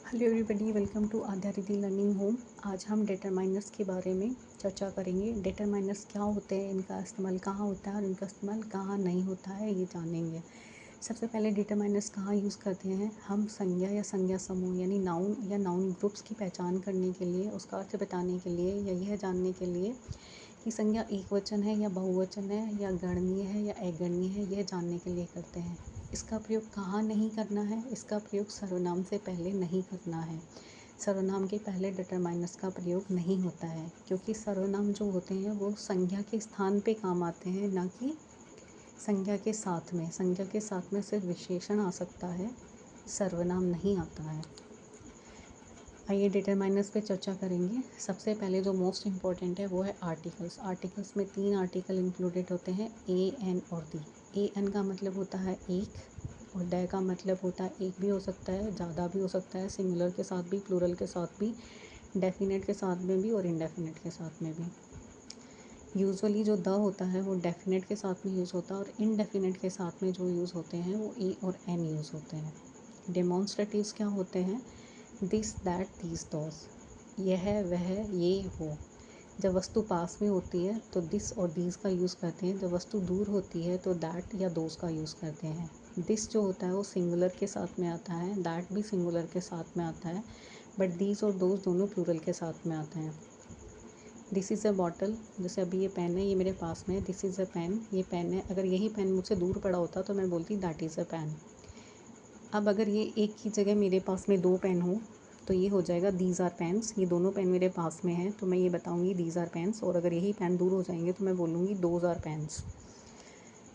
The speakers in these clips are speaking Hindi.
Hello everybody, welcome to Aadya Riddhi learning home. आज हम डिटरमाइनर्स के बारे में चर्चा करेंगे। डिटरमाइनर्स क्या होते हैं, इनका इस्तेमाल कहाँ होता है और इनका इस्तेमाल कहाँ नहीं होता है, ये जानेंगे। सबसे पहले डिटरमाइनर्स कहाँ यूज़ करते हैं हम? संज्ञा या संज्ञा समूह यानी नाउन या नाउन ग्रुप्स की पहचान करने के लिए, उसका अर्थ बताने के लिए या यह जानने के लिए कि संज्ञा एकवचन है या बहुवचन है या गणनीय है या अगणनीय है, यह जानने के लिए करते हैं। इसका प्रयोग कहाँ नहीं करना है? इसका प्रयोग सर्वनाम से पहले नहीं करना है। सर्वनाम के पहले डिटरमाइनर्स का प्रयोग नहीं होता है, क्योंकि सर्वनाम जो होते हैं वो संज्ञा के स्थान पे काम आते हैं, ना कि संज्ञा के साथ में। संज्ञा के साथ में सिर्फ विशेषण आ सकता है, सर्वनाम नहीं आता है। आइए डिटरमाइनर्स पे चर्चा करेंगे। सबसे पहले जो मोस्ट इम्पॉर्टेंट है वो है आर्टिकल्स। आर्टिकल्स में 3 आर्टिकल इंक्लूडेड होते हैं, ए, एन और दी। ए एन का मतलब होता है एक, और द का मतलब होता है एक भी हो सकता है, ज़्यादा भी हो सकता है, सिंगुलर के साथ भी, प्लूरल के साथ भी, डेफिनेट के साथ में भी और इनडेफिनेट के साथ में भी। यूजुअली जो द होता है वो डेफिनेट के साथ में यूज़ होता है, और इनडेफिनेट के साथ में जो यूज़ होते हैं वो ए और एन यूज़ होते हैं। डेमॉन्स्ट्रेटिव्स क्या होते हैं? दिस, दैट, दीज, दोस। यह, वह, ये, वो। जब वस्तु पास में होती है तो दिस और दीज का यूज़ करते हैं। जब वस्तु दूर होती है तो दैट या दोस का यूज़ करते हैं। दिस जो होता है वो सिंगुलर के साथ में आता है, दैट भी सिंगुलर के साथ में आता है, बट दीज और दोस दोनों प्लूरल के साथ में आते हैं। दिस इज़ अ बॉटल, जैसे अभी ये पेन है, ये मेरे पास में है, दिस इज़ अ पेन, ये पेन है। अगर यही पेन मुझसे दूर पड़ा होता तो मैं बोलती दैट इज़ अ पेन। अब अगर ये एक की जगह मेरे पास में 2 पेन हो तो ये हो जाएगा दीज आर पेन्स। ये दोनों पेन मेरे पास में हैं तो मैं ये बताऊंगी दीज आर पेन्स, और अगर यही पेन दूर हो जाएंगे तो मैं बोलूँगी दोज आर पेन्स।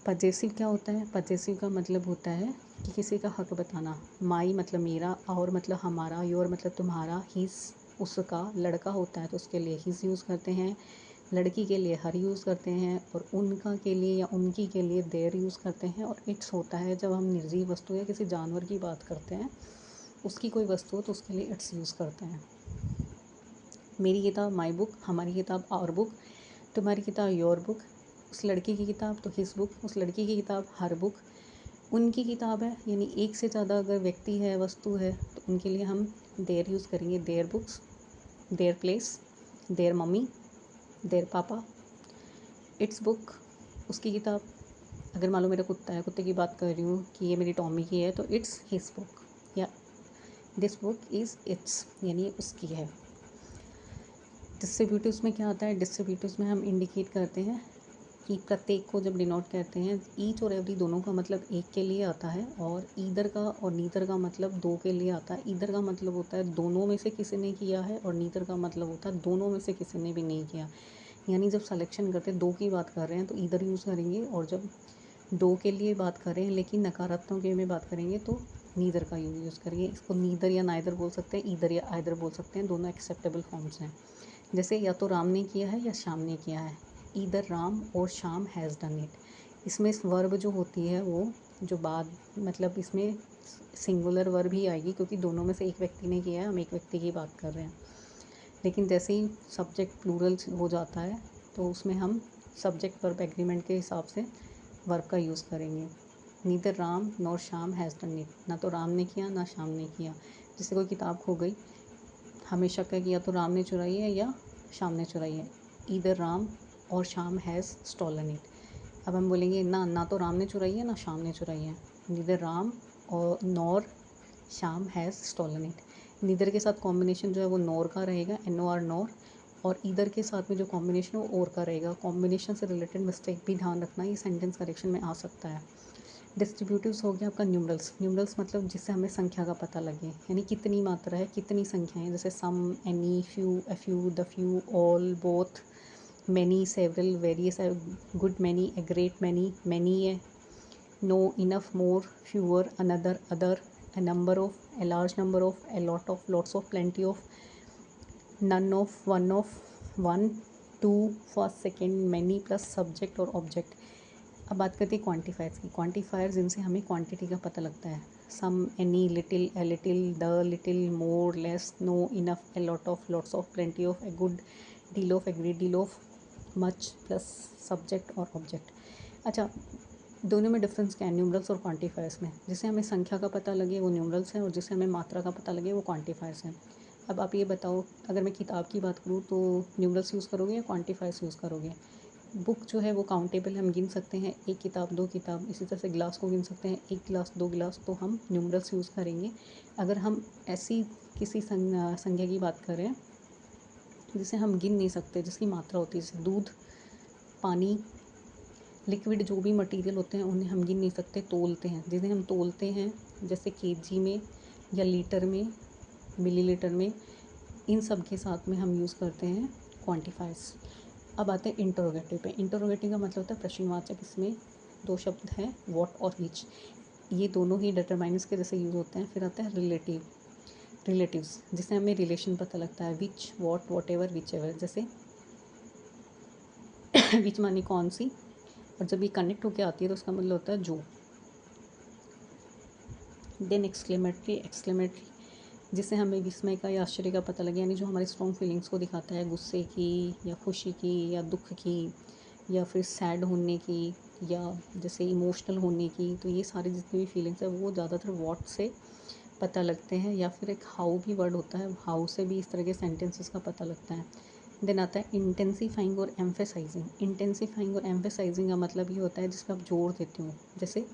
पजेसिव क्या होता है? पजेसिव का मतलब होता है कि किसी का हक बताना। माई मतलब मेरा, और मतलब हमारा, योर मतलब तुम्हारा, हिज उसका। लड़का होता है तो उसके लिए हिज यूज़ करते हैं, लड़की के लिए हर यूज़ करते हैं, और उनका के लिए या उनकी के लिए देयर यूज़ करते हैं। और इट्स होता है जब हम निर्जीव वस्तु या किसी जानवर की बात करते हैं, उसकी कोई वस्तु हो तो उसके लिए इट्स यूज़ करते हैं। मेरी किताब माई बुक, हमारी किताब आवर बुक, तुम्हारी किताब योर बुक, उस लड़के की किताब तो हिज बुक, उस लड़की की किताब हर बुक। उनकी किताब है यानी एक से ज़्यादा अगर व्यक्ति है, वस्तु है, तो उनके लिए हम देयर यूज़ करेंगे, their books, their place, their mummy, their papa. Its book, उसकी किताब। अगर मान लो मेरा कुत्ता है, कुत्ते की बात कर रही हूँ कि ये मेरी टॉमी की है, तो इट्स हिज बुक, या दिस बुक इज़ इट्स, यानी उसकी है। डिस्ट्रीब्यूटिव्स में क्या आता है? डिस्ट्रीब्यूटिव्स में हम इंडिकेट करते हैं कि प्रत्येक को जब डिनोट करते हैं, ईच और एवरी दोनों का मतलब एक के लिए आता है, और ईदर का और नीदर का मतलब 2 के लिए आता है। ईदर का मतलब होता है दोनों में से किसी ने किया है, और नीदर का मतलब होता है दोनों में से किसी ने भी नहीं किया। यानी जब सिलेक्शन करते हैं, 2 की बात कर रहे हैं तो ईदर यूज़ करेंगे, और जब 2 के लिए बात कर रहे हैं लेकिन नकारात्मक वे में बात करेंगे तो नीदर का यूज़ करेंगे। इसको नीदर या नाइदर बोल सकते हैं, ईदर या आइदर बोल सकते हैं, दोनों एक्सेप्टेबल फॉर्म्स हैं। जैसे या तो राम ने किया है या श्याम ने किया है, ईदर राम और श्याम हैज़ डन इट। इसमें वर्ब जो होती है वो जो बाद मतलब इसमें सिंगुलर वर्ब ही आएगी, क्योंकि दोनों में से एक व्यक्ति ने किया है, हम एक व्यक्ति की बात कर रहे हैं। लेकिन जैसे ही सब्जेक्ट प्लूरल हो जाता है तो उसमें हम सब्जेक्ट वर्ब एग्रीमेंट के हिसाब से वर्ब का यूज़ करेंगे। Neither Ram nor Shyam has done it, ना तो राम ने किया ना श्याम ने किया। जैसे कोई किताब खो गई, हमें शक है कि या तो राम ने चुराई है या श्याम ने चुराई है। ईदर राम और श्याम हैज़ स्टॉलन इट। अब हम बोलेंगे ना, ना तो राम ने चुराई है ना श्याम ने चुराई है। नीदर राम और nor Shyam has stolen it. Neither के साथ कॉम्बिनेशन जो है वो नॉर का रहेगा, NOR नॉर, और ईदर के साथ में जो कॉम्बिनेशन है वो और का रहेगा। कॉम्बिनेशन से रिलेटेड मिस्टेक भी ध्यान रखना, ये सेंटेंस करेक्शन में आ सकता है। डिस्ट्रीब्यूटिव्स हो गया आपका न्यूमरल्स। न्यूमरल्स मतलब जिससे हमें संख्या का पता लगे, यानी कितनी मात्रा है, कितनी संख्याएं, जैसे some, any, few, a few, the few, all, both, many, several, various, good many, a great many, many है, no, enough, more, fewer, another, other, a number of, a large number of, a lot of, lots of, plenty of, none of, one, two, first, second, many plus subject और ऑब्जेक्ट। अब बात करते हैं क्वांटिफायर्स की। क्वांटिफायर्स जिनसे हमें क्वांटिटी का पता लगता है, some, any, little, a little, the little, more, less, no, enough, a lot of, lots of, plenty of, a good deal of, a great deal of, much plus subject और ऑब्जेक्ट। अच्छा, दोनों में डिफरेंस क्या है न्यूमरल्स और क्वांटिफायर्स में? जिसे हमें संख्या का पता लगे वो न्यूमरल्स हैं और जिसे हमें मात्रा का पता लगे वो क्वांटिफायर्स हैं। अब आप ये बताओ, अगर मैं किताब की बात करूँ तो न्यूमरल्स यूज़ करोगे या क्वांटिफायर्स यूज़ करोगे? बुक जो है वो काउंटेबल हम गिन सकते हैं, 1 किताब 2 किताब, इसी तरह से गिलास को गिन सकते हैं, 1 गिलास 2 गिलास, तो हम न्यूमरल्स यूज़ करेंगे। अगर हम ऐसी किसी संख्या की बात करें जिसे हम गिन नहीं सकते, जिसकी मात्रा होती है, जैसे दूध, पानी, लिक्विड, जो भी मटेरियल होते हैं उन्हें हम गिन नहीं सकते, तोलते हैं। जिन्हें हम तोलते हैं जैसे केजी में या लीटर में, मिलीलीटर में, इन सब के साथ में हम यूज़ करते हैं क्वांटिफायर्स। अब आते हैं इंटरोगेटिव पे। इंटरोगेटिव का मतलब होता है प्रश्नवाचक। इसमें 2 शब्द हैं, व्हाट और व्हिच। ये दोनों ही डिटरमाइनर्स के जैसे यूज़ होते हैं। फिर आता है रिलेटिव्स, जिससे हमें रिलेशन पता लगता है, विच, व्हाट, व्हाटएवर, व्हिचएवर। जैसे विच मानी कौन सी, और जब ये कनेक्ट होकर आती है तो उसका मतलब होता है जो। देन एक्सक्लेमेटरी, जिससे हमें विस्मय का या आश्चर्य का पता लगे, यानी जो हमारी स्ट्रॉन्ग फीलिंग्स को दिखाता है, गुस्से की या खुशी की या दुख की या फिर सैड होने की या जैसे इमोशनल होने की। तो ये सारी जितनी भी फीलिंग्स है वो ज़्यादातर व्हाट से पता लगते हैं, या फिर एक हाउ भी वर्ड होता है, हाउ से भी इस तरह के सेंटेंसेस का पता लगता है। देन आता है इंटेंसीफाइंग और एम्फेसाइजिंग। इंटेंसीफाइंग और एम्फेसाइजिंग का मतलब ये होता है जिसका आप जोर देते हो। जैसे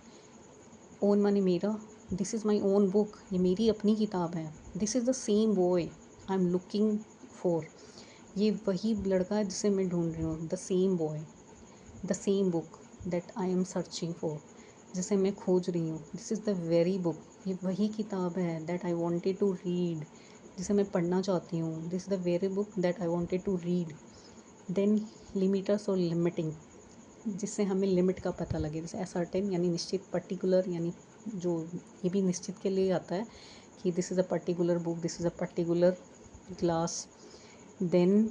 ओन माने मेरा, this is my own book, ये मेरी अपनी किताब है। This is the same boy I am looking for, ये वही लड़का है जिसे मैं ढूंढ रही हूँ। The same boy, the same book that I am searching for, जिसे मैं खोज रही हूँ। This is the very book, ये वही किताब है that I wanted to read, जिसे मैं पढ़ना चाहती हूँ। This is the very book that I wanted to read. Then limiters और लिमिटिंग, जिससे हमें लिमिट का पता लगे। जैसे असर्टेन यानी निश्चित, पर्टिकुलर यानी जो, ये भी निश्चित के लिए आता है कि this is a particular book, this is a particular glass. Then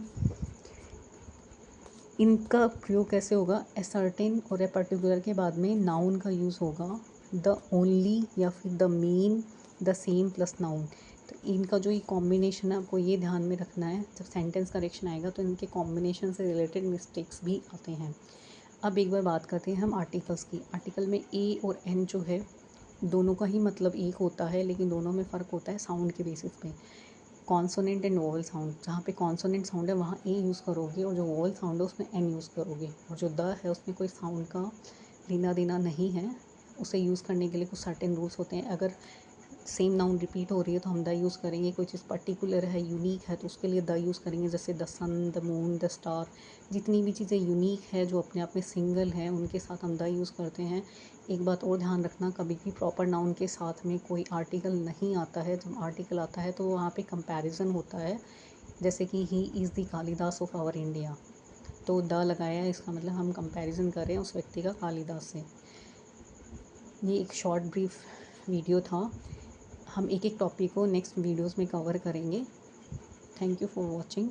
इनका प्रयोग कैसे होगा? असर्टेन और ए पर्टिकुलर के बाद में नाउन का यूज़ होगा, द ओनली या फिर the main, the same plus noun. तो इनका जो ये कॉम्बिनेशन है आपको ये ध्यान में रखना है, जब सेंटेंस करेक्शन आएगा तो इनके कॉम्बिनेशन से रिलेटेड मिस्टेक्स भी आते हैं। अब एक बार बात करते हैं हम आर्टिकल्स की। आर्टिकल में ए और एन जो है दोनों का ही मतलब एक होता है, लेकिन दोनों में फ़र्क होता है साउंड के बेसिस पे। कॉन्सोनेंट एंड वोवल साउंड, जहाँ पे कॉन्सोनेंट साउंड है वहाँ ए यूज़ करोगे, और जो वोवल साउंड है उसमें एन यूज़ करोगे। और जो द है उसमें कोई साउंड का लेना देना नहीं है, उसे यूज़ करने के लिए कुछ सर्टेन रूल्स होते हैं। अगर सेम नाउन रिपीट हो रही है तो हम द यूज़ करेंगे, कोई चीज़ पर्टिकुलर है, यूनिक है, तो उसके लिए द यूज़ करेंगे। जैसे the sun, the moon, the star, जितनी भी चीज़ें यूनिक है जो अपने आप में सिंगल है उनके साथ हम द यूज़ करते हैं। एक बात और ध्यान रखना, कभी भी प्रॉपर नाउन के साथ में कोई आर्टिकल नहीं आता है। जब आर्टिकल आता है तो वहाँ पे कंपैरिजन होता है, जैसे कि he is the Kalidas of our India, तो द लगाया है, इसका मतलब हम कंपैरिजन कर रहे हैं उस व्यक्ति का कालिदास से। ये एक शॉर्ट ब्रीफ वीडियो था। हम एक एक टॉपिक को नेक्स्ट वीडियोस में कवर करेंगे। Thank you for watching.